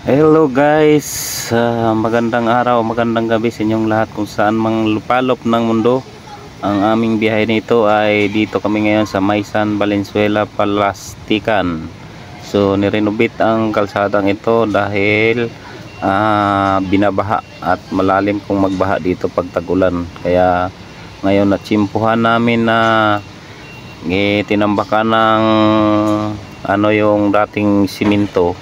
Hello guys, magandang araw, magandang gabi sa inyong lahat kung saan mang lupalop ng mundo. Ang aming biyahe nito ay dito kami ngayon sa Maysan, Valenzuela, Palastican. So nirenovate ang kalsadang ito dahil binabaha at malalim kung magbaha dito pag tag-ulan. Kaya ngayon natsimpuhan namin na tinambakan ng yung dating simento.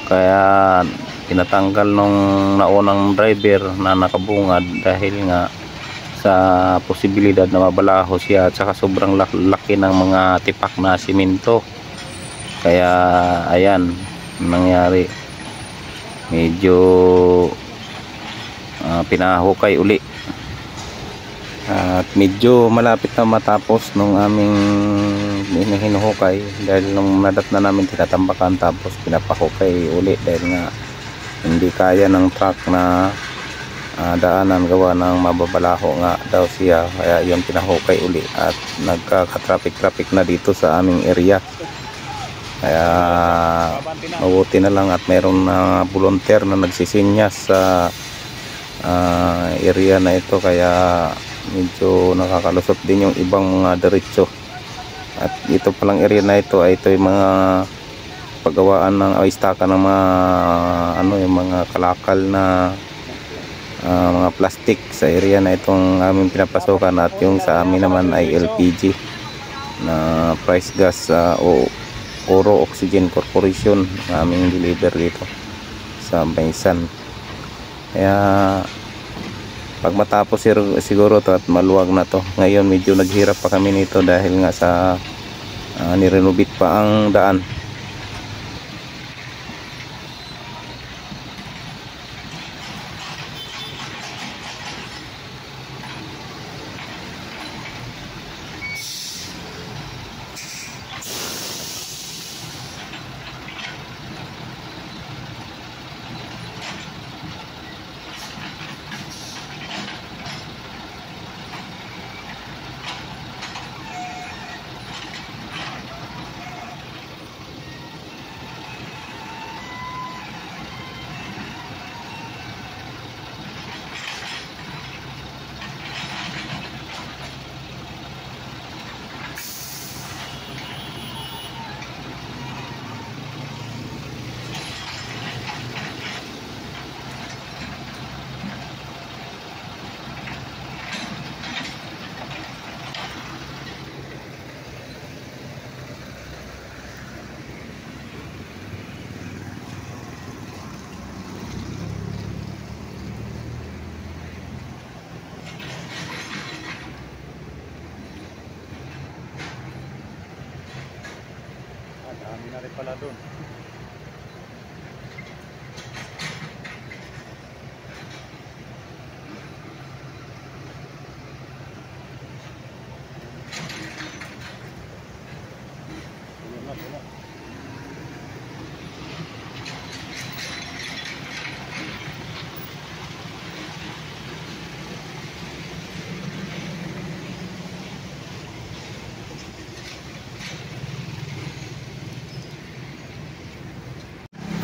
Kaya tinatanggal nung naunang driver na nakabungad dahil nga sa posibilidad na mabalaho siya at saka sobrang laki ng mga tipak na simento. Kaya ayan nangyari, medyo pinahukay uli at medyo malapit na matapos nung aming hinuhukay dahil nung nadat na namin tinatambakan tapos pinapahukay uli dahil nga hindi kaya ng truck na daanan gawa ng mababalaho nga daw siya. Kaya yun pinahukay uli at nagkaka-traffic na dito sa aming area. Kaya mabuti na lang at mayroong volunteer na nagsisinyas sa area na ito, kaya medyo nakakalusot din yung ibang mga diretso. At ito palang area na ito ay ito yung mga paggawaan ng istaka ng mga yung mga kalakal na mga plastic sa area na itong aming pinapasukan. At yung sa amin naman ay LPG na price gas o Oro Oxygen Corporation na aming deliver dito sa Maysan. Kaya pag matapos siguro to at maluwag na to. Ngayon medyo naghirap pa kami nito dahil nga sa nirenovate pa ang daan. Dami na rin pala doon.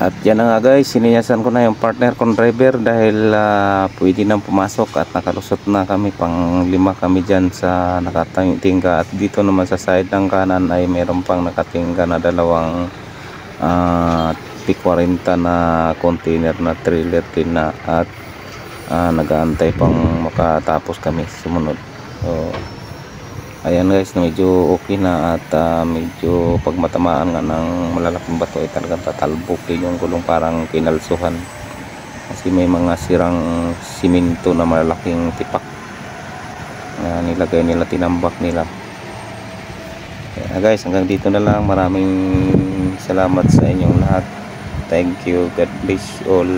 At yan na nga guys, siniyasan ko na yung partner kong driver dahil pwede nang pumasok at nakalusot na kami, pang 5 kami dyan sa nakatingga. At dito naman sa side ng kanan ay mayroon pang nakatingga na dalawang T40 na container na trailer din na at nag-aantay pang makatapos kami sumunod. So ayan guys, medyo okay na at medyo pag matamaan nga ng malalaking bato ay talagang tatalbukin yung gulong, parang kinalsuhan kasi may mga sirang simento na malalaking tipak na nilagay nila, tinambak nila. Kaya guys, hanggang dito na lang. Maraming salamat sa inyong lahat. Thank you, God bless all.